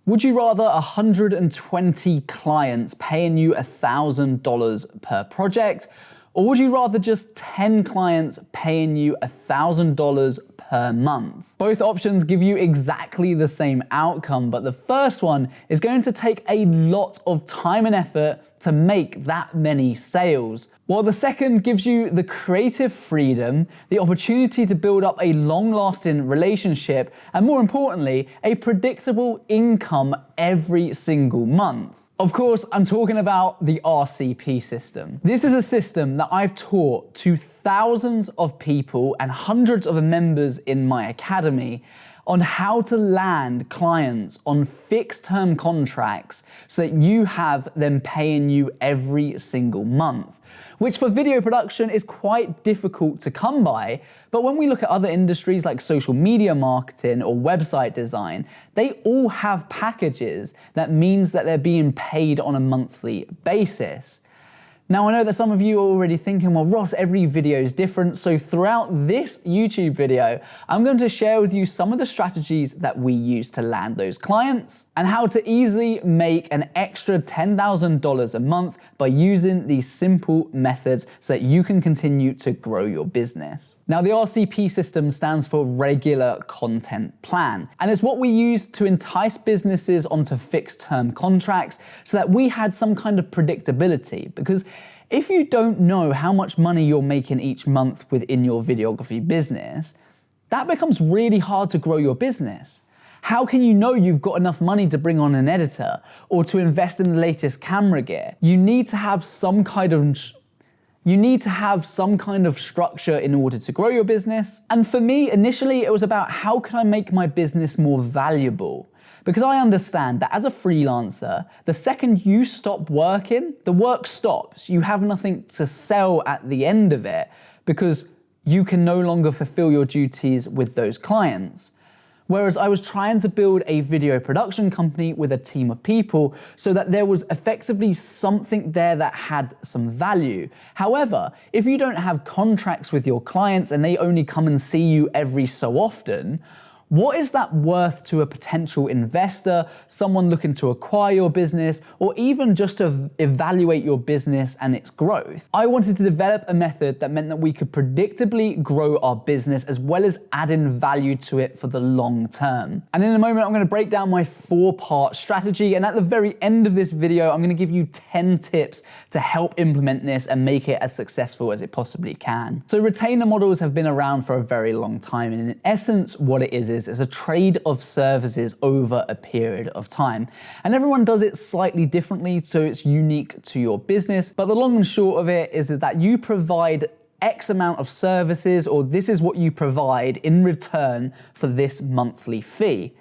Would you rather 120 clients paying you $1,000 per project? Or would you rather just 10 clients paying you $1,000 per month? Both options give you exactly the same outcome, but the first one is going to take a lot of time and effort to make that many sales, while the second gives you the creative freedom, the opportunity to build up a long-lasting relationship, and more importantly, a predictable income every single month. Of course, I'm talking about the RCP system. This is a system that I've taught to thousands of people and hundreds of members in my academy on how to land clients on fixed term contracts so that you have them paying you every single month, which for video production is quite difficult to come by. But when we look at other industries like social media marketing or website design, they all have packages that means that they're being paid on a monthly basis. Now, I know that some of you are already thinking, well, Ross, every video is different. So throughout this YouTube video, I'm going to share with you some of the strategies that we use to land those clients and how to easily make an extra $10,000 a month by using these simple methods so that you can continue to grow your business. Now, the RCP system stands for Regular Content Plan, and it's what we use to entice businesses onto fixed term contracts so that we had some kind of predictability, because if you don't know how much money you're making each month within your videography business, that becomes really hard to grow your business. How can you know you've got enough money to bring on an editor or to invest in the latest camera gear? You need to have some kind of structure in order to grow your business. And for me, initially, it was about how can I make my business more valuable? Because I understand that as a freelancer, the second you stop working, the work stops. You have nothing to sell at the end of it because you can no longer fulfill your duties with those clients. Whereas I was trying to build a video production company with a team of people so that there was effectively something there that had some value. However, if you don't have contracts with your clients and they only come and see you every so often, what is that worth to a potential investor, someone looking to acquire your business, or even just to evaluate your business and its growth? I wanted to develop a method that meant that we could predictably grow our business as well as adding value to it for the long term. And in a moment, I'm going to break down my 4-part strategy. And at the very end of this video, I'm going to give you 10 tips to help implement this and make it as successful as it possibly can. So retainer models have been around for a very long time. And in essence, what it is a trade of services over a period of time. And everyone does it slightly differently, so it's unique to your business. But the long and short of it is that you provide X amount of services, or this is what you provide in return for this monthly fee.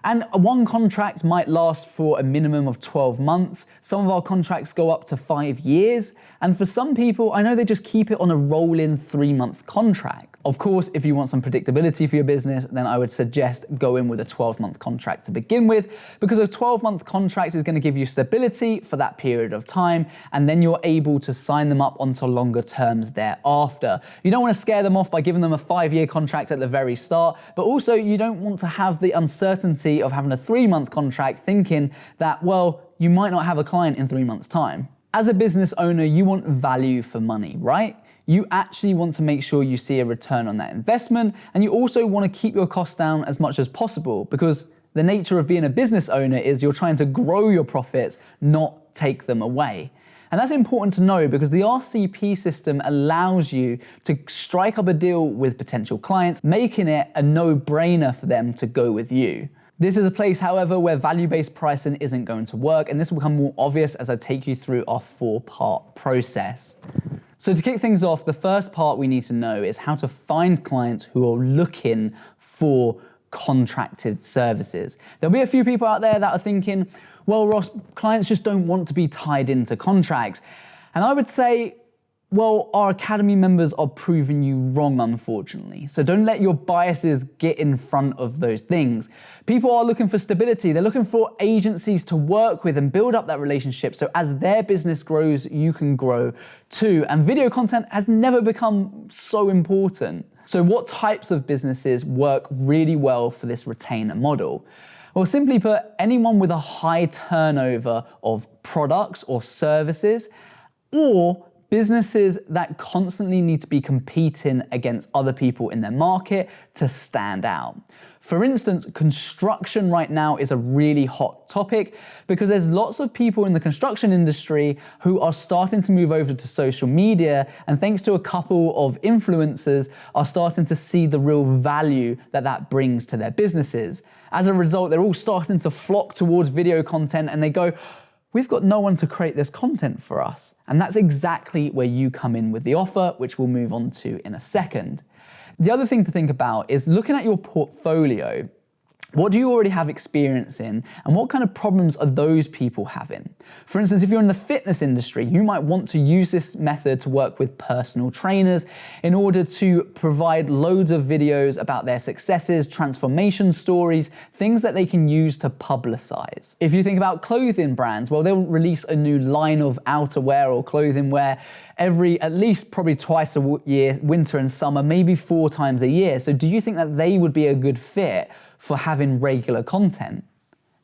And one contract might last for a minimum of 12 months. Some of our contracts go up to 5 years. And for some people, I know they just keep it on a rolling 3-month contract. Of course, if you want some predictability for your business, then I would suggest go in with a 12-month contract to begin with, because a 12-month contract is going to give you stability for that period of time, and then you're able to sign them up onto longer terms thereafter. You don't want to scare them off by giving them a 5-year contract at the very start, but also you don't want to have the uncertainty of having a 3-month contract thinking that, well, you might not have a client in 3 months' time. As a business owner, you want value for money, right? You actually want to make sure you see a return on that investment, and you also want to keep your costs down as much as possible, because the nature of being a business owner is you're trying to grow your profits, not take them away. And that's important to know because the RCP system allows you to strike up a deal with potential clients, making it a no-brainer for them to go with you. This is a place, however, where value-based pricing isn't going to work, and this will become more obvious as I take you through our 4-part process. So to kick things off, the first part we need to know is how to find clients who are looking for contracted services. There'll be a few people out there that are thinking, well, Ross, clients just don't want to be tied into contracts. And I would say, well, our Academy members are proving you wrong, unfortunately. So don't let your biases get in front of those things. People are looking for stability. They're looking for agencies to work with and build up that relationship. So as their business grows, you can grow too. And video content has never become so important. So what types of businesses work really well for this retainer model? Or simply put, anyone with a high turnover of products or services, or businesses that constantly need to be competing against other people in their market to stand out. For instance, construction right now is a really hot topic because there's lots of people in the construction industry who are starting to move over to social media, and thanks to a couple of influencers, are starting to see the real value that that brings to their businesses. As a result, they're all starting to flock towards video content, and they go, we've got no one to create this content for us. And that's exactly where you come in with the offer, which we'll move on to in a second. The other thing to think about is looking at your portfolio. What do you already have experience in, and what kind of problems are those people having? For instance, if you're in the fitness industry, you might want to use this method to work with personal trainers in order to provide loads of videos about their successes, transformation stories, things that they can use to publicize. If you think about clothing brands, well, they'll release a new line of outerwear or clothing wear at least probably twice a year, winter and summer, maybe 4 times a year. So do you think that they would be a good fit for having regular content?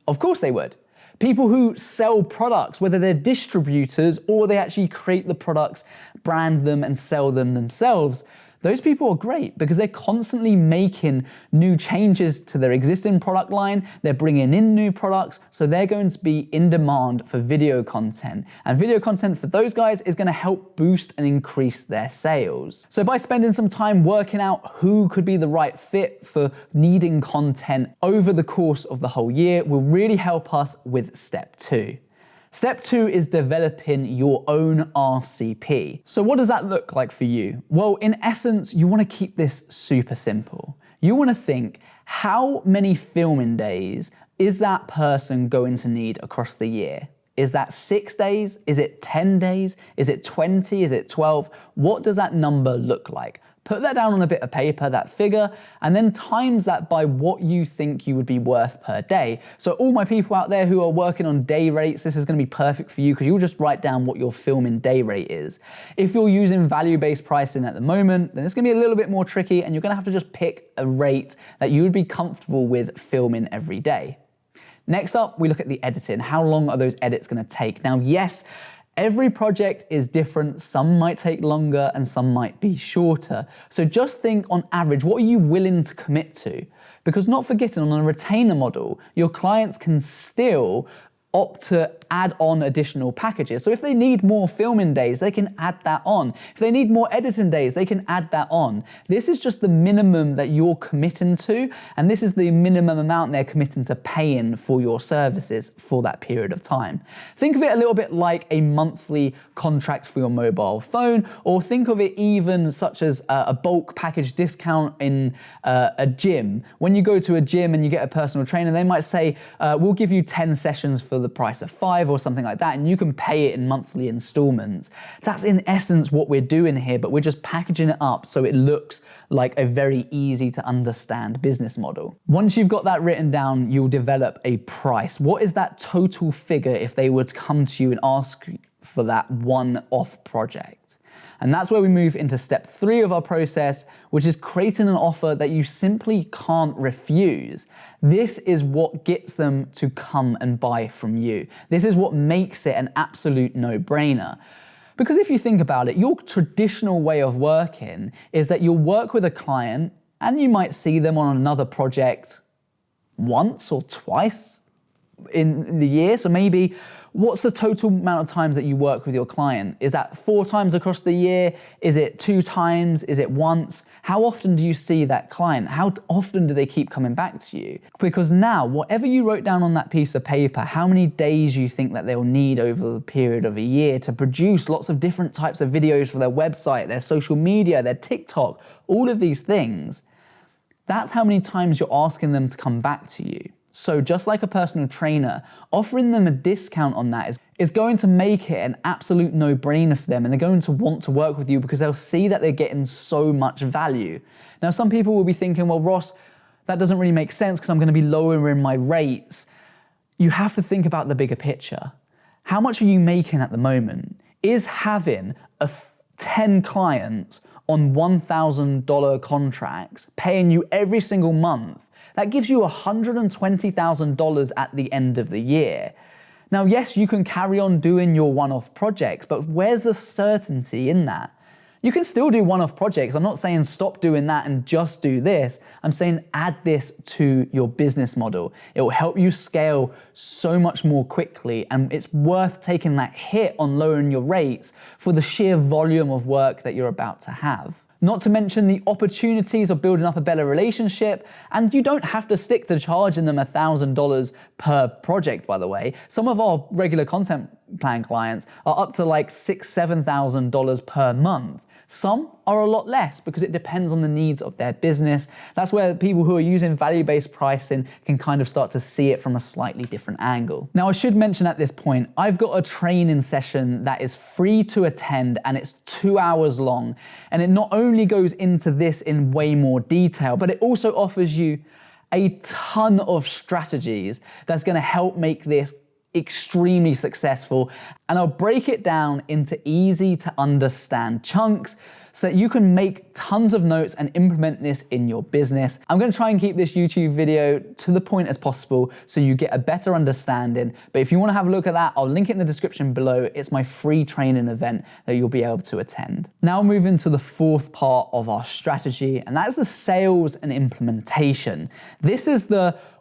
Of course they would. People who sell products, whether they're distributors or they actually create the products, brand them and sell them themselves, those people are great because they're constantly making new changes to their existing product line. They're bringing in new products, so they're going to be in demand for video content. And video content for those guys is going to help boost and increase their sales. So by spending some time working out who could be the right fit for needing content over the course of the whole year will really help us with step 2. Step 2 is developing your own RCP. So what does that look like for you? Well, in essence, you want to keep this super simple. You want to think, how many filming days is that person going to need across the year? Is that 6 days? Is it 10 days? Is it 20? Is it 12? What does that number look like? Put that down on a bit of paper, that figure, and then times that by what you think you would be worth per day. So all my people out there who are working on day rates, this is going to be perfect for you because you'll just write down what your filming day rate is. If you're using value-based pricing at the moment, then it's going to be a little bit more tricky, and you're going to have to just pick a rate that you would be comfortable with filming every day. Next up, we look at the editing. How long are those edits going to take? Now, yes, every project is different. Some might take longer and some might be shorter. So just think on average, what are you willing to commit to? Because not forgetting, on a retainer model, your clients can still opt to add on additional packages. So if they need more filming days, they can add that on. If they need more editing days, they can add that on. This is just the minimum that you're committing to, and this is the minimum amount they're committing to paying for your services for that period of time. Think of it a little bit like a monthly contract for your mobile phone, or think of it even such as a bulk package discount in a gym. When you go to a gym and you get a personal trainer, they might say, we'll give you 10 sessions for the price of 5 or something like that, and you can pay it in monthly installments. That's in essence what we're doing here, but we're just packaging it up so it looks like a very easy to understand business model. Once you've got that written down, you'll develop a price. What is that total figure if they were to come to you and ask for that one-off project? And that's where we move into step 3 of our process, which is creating an offer that you simply can't refuse. This is what gets them to come and buy from you. This is what makes it an absolute no-brainer. Because if you think about it, your traditional way of working is that you'll work with a client and you might see them on another project once or twice in the year. So maybe, what's the total amount of times that you work with your client? Is that 4 times across the year? Is it 2 times? Is it once? How often do you see that client? How often do they keep coming back to you? Because now, whatever you wrote down on that piece of paper, how many days you think that they'll need over the period of a year to produce lots of different types of videos for their website, their social media, their TikTok, all of these things, that's how many times you're asking them to come back to you. So just like a personal trainer, offering them a discount on that is going to make it an absolute no-brainer for them, and they're going to want to work with you because they'll see that they're getting so much value. Now, some people will be thinking, well, Ross, that doesn't really make sense because I'm going to be lowering my rates. You have to think about the bigger picture. How much are you making at the moment? Is having 10 clients on $1,000 contracts paying you every single month, That gives you $120,000 at the end of the year. Now, yes, you can carry on doing your one-off projects, but where's the certainty in that? You can still do one-off projects. I'm not saying stop doing that and just do this. I'm saying add this to your business model. It will help you scale so much more quickly, and it's worth taking that hit on lowering your rates for the sheer volume of work that you're about to have. Not to mention the opportunities of building up a better relationship, and you don't have to stick to charging them $1,000 per project, by the way. Some of our regular content plan clients are up to like $6,000, $7,000 per month. Some are a lot less because it depends on the needs of their business. That's where people who are using value-based pricing can kind of start to see it from a slightly different angle. Now, I should mention at this point, I've got a training session that is free to attend and it's 2 hours long. And it not only goes into this in way more detail, but it also offers you a ton of strategies that's gonna help make this extremely successful, and I'll break it down into easy to understand chunks so that you can make tons of notes and implement this in your business. I'm gonna try and keep this YouTube video to the point as possible so you get a better understanding, but if you wanna have a look at that, I'll link it in the description below. It's my free training event that you'll be able to attend. Now moving to the fourth part of our strategy, and that is the sales and implementation. This is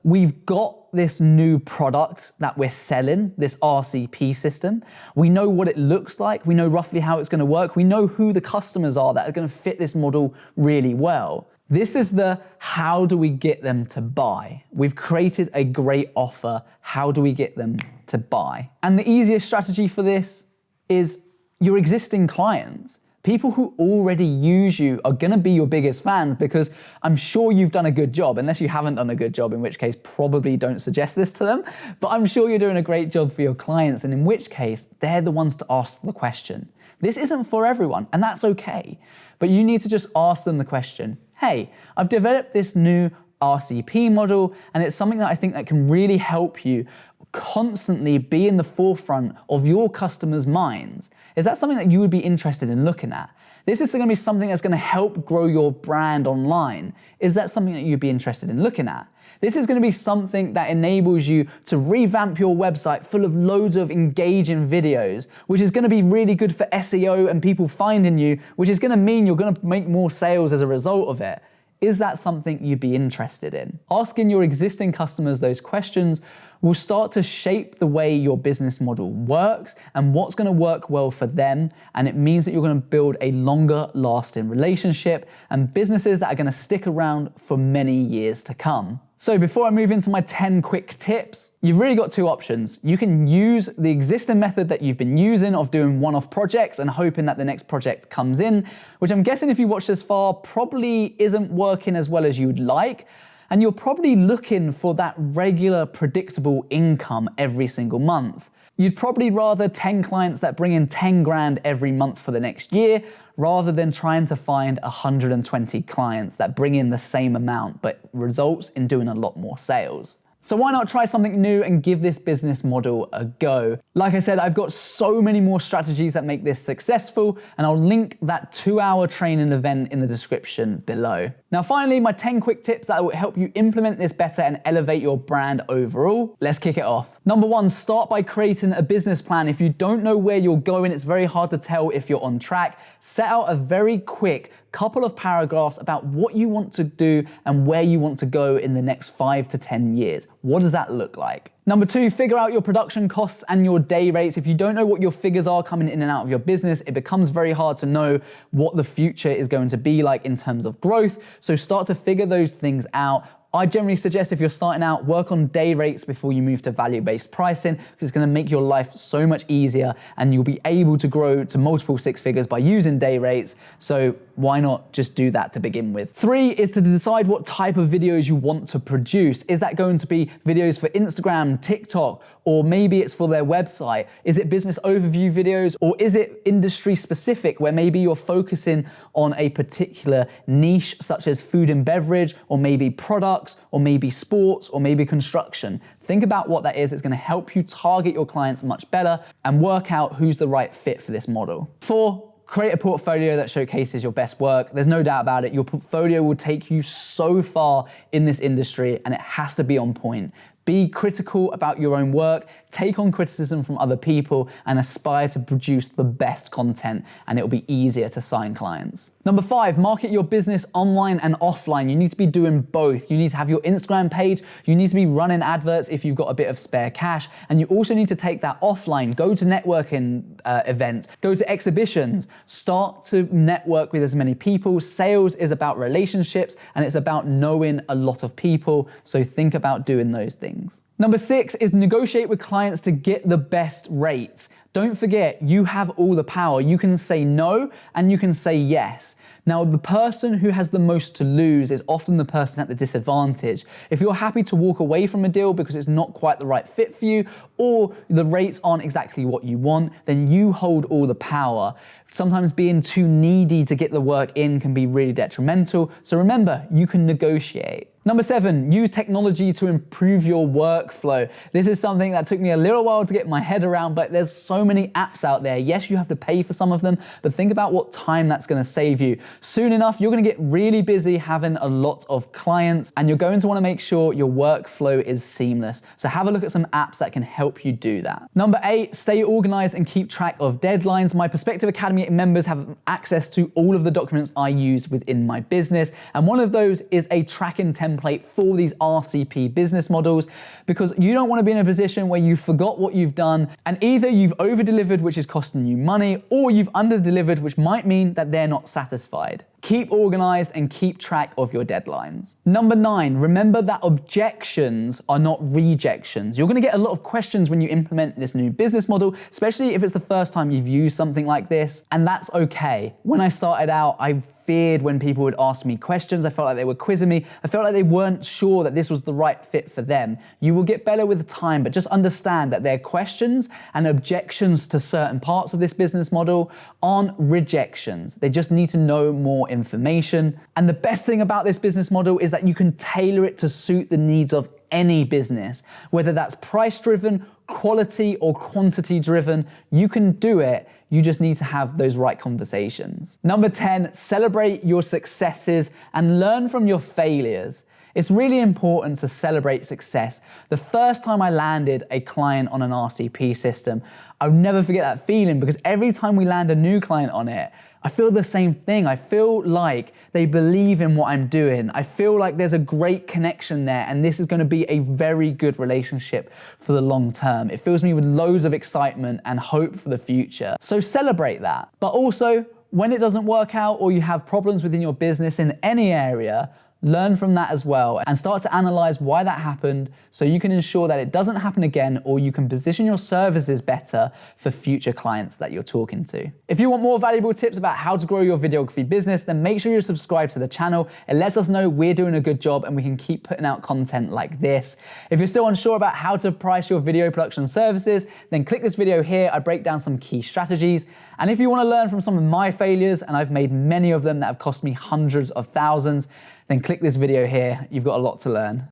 we've got this new product that we're selling, this RCP system. We know what it looks like. We know roughly how it's gonna work. We know who the customers are that are gonna fit this model really well. This is the how do we get them to buy? We've created a great offer. How do we get them to buy? And the easiest strategy for this is your existing clients. People who already use you are gonna be your biggest fans because I'm sure you've done a good job, unless you haven't done a good job, in which case probably don't suggest this to them, but I'm sure you're doing a great job for your clients, and in which case they're the ones to ask the question. This isn't for everyone, and that's okay, but you need to just ask them the question, hey, I've developed this new RCP model, and it's something that I think that can really help you constantly be in the forefront of your customers' minds. Is that something that you would be interested in looking at? This is gonna be something that's gonna help grow your brand online. Is that something that you'd be interested in looking at? This is gonna be something that enables you to revamp your website full of loads of engaging videos, which is gonna be really good for SEO and people finding you, which is gonna mean you're gonna make more sales as a result of it. Is that something you'd be interested in? Asking your existing customers those questions will start to shape the way your business model works and what's gonna work well for them. And it means that you're gonna build a longer lasting relationship and businesses that are gonna stick around for many years to come. So before I move into my 10 quick tips, you've really got two options. You can use the existing method that you've been using of doing one-off projects and hoping that the next project comes in, which I'm guessing if you watch this far probably isn't working as well as you'd like. And you're probably looking for that regular, predictable income every single month. You'd probably rather 10 clients that bring in 10 grand every month for the next year, rather than trying to find 120 clients that bring in the same amount, but results in doing a lot more sales. So why not try something new and give this business model a go? Like I said, I've got so many more strategies that make this successful, and I'll link that 2-hour training event in the description below. Now, finally, my 10 quick tips that will help you implement this better and elevate your brand overall. Let's kick it off. Number one, start by creating a business plan. If you don't know where you're going, it's very hard to tell if you're on track. Set out a very quick couple of paragraphs about what you want to do and where you want to go in the next 5 to 10 years. What does that look like? Number two, figure out your production costs and your day rates. If you don't know what your figures are coming in and out of your business, it becomes very hard to know what the future is going to be like in terms of growth. So start to figure those things out. I generally suggest if you're starting out, work on day rates before you move to value-based pricing, because it's gonna make your life so much easier and you'll be able to grow to multiple 6 figures by using day rates. So why not just do that to begin with? 3 is to decide what type of videos you want to produce. Is that going to be videos for Instagram, TikTok, or maybe it's for their website? Is it business overview videos, or is it industry specific where maybe you're focusing on a particular niche such as food and beverage, or maybe products, or maybe sports, or maybe construction? Think about what that is. It's gonna help you target your clients much better and work out who's the right fit for this model. 4, create a portfolio that showcases your best work. There's no doubt about it. Your portfolio will take you so far in this industry, and it has to be on point. Be critical about your own work, take on criticism from other people, and aspire to produce the best content, and it'll be easier to sign clients. Number 5, market your business online and offline. You need to be doing both. You need to have your Instagram page, you need to be running adverts if you've got a bit of spare cash, and you also need to take that offline. Go to networking events, go to exhibitions, start to network with as many people. Sales is about relationships, and it's about knowing a lot of people, so think about doing those things. Number 6 is negotiate with clients to get the best rates. Don't forget, you have all the power. You can say no and you can say yes. Now, the person who has the most to lose is often the person at the disadvantage. If you're happy to walk away from a deal because it's not quite the right fit for you, or the rates aren't exactly what you want, then you hold all the power. Sometimes being too needy to get the work in can be really detrimental. So remember, you can negotiate. Number 7, use technology to improve your workflow. This is something that took me a little while to get my head around, but there's so many apps out there. Yes, you have to pay for some of them, but think about what time that's gonna save you. Soon enough, you're gonna get really busy having a lot of clients, and you're going to wanna make sure your workflow is seamless. So have a look at some apps that can help you do that. Number 8, stay organized and keep track of deadlines. My Perspective Academy members have access to all of the documents I use within my business, and one of those is a tracking template for these RCP business models, because you don't want to be in a position where you forgot what you've done, and either you've over-delivered, which is costing you money, or you've under-delivered, which might mean that they're not satisfied. Keep organized and keep track of your deadlines. Number 9, remember that objections are not rejections. You're gonna get a lot of questions when you implement this new business model, especially if it's the first time you've used something like this, and that's okay. When I started out, I feared when people would ask me questions. I felt like they were quizzing me. I felt like they weren't sure that this was the right fit for them. You will get better with time, but just understand that their questions and objections to certain parts of this business model aren't rejections. They just need to know more information. And the best thing about this business model is that you can tailor it to suit the needs of any business, whether that's price driven, quality or quantity driven. You can do it. You just need to have those right conversations. Number 10, celebrate your successes and learn from your failures. It's really important to celebrate success. The first time I landed a client on an RCP system, I'll never forget that feeling, because every time we land a new client on it, I feel the same thing. I feel like they believe in what I'm doing. I feel like there's a great connection there, and this is going to be a very good relationship for the long term. It fills me with loads of excitement and hope for the future. So celebrate that. But also, when it doesn't work out or you have problems within your business in any area, learn from that as well and start to analyze why that happened, so you can ensure that it doesn't happen again, or you can position your services better for future clients that you're talking to. If you want more valuable tips about how to grow your videography business, then make sure you're subscribed to the channel. It lets us know we're doing a good job and we can keep putting out content like this. If you're still unsure about how to price your video production services, then click this video here. I break down some key strategies. And if you want to learn from some of my failures, and I've made many of them that have cost me hundreds of thousands, then click this video here. You've got a lot to learn.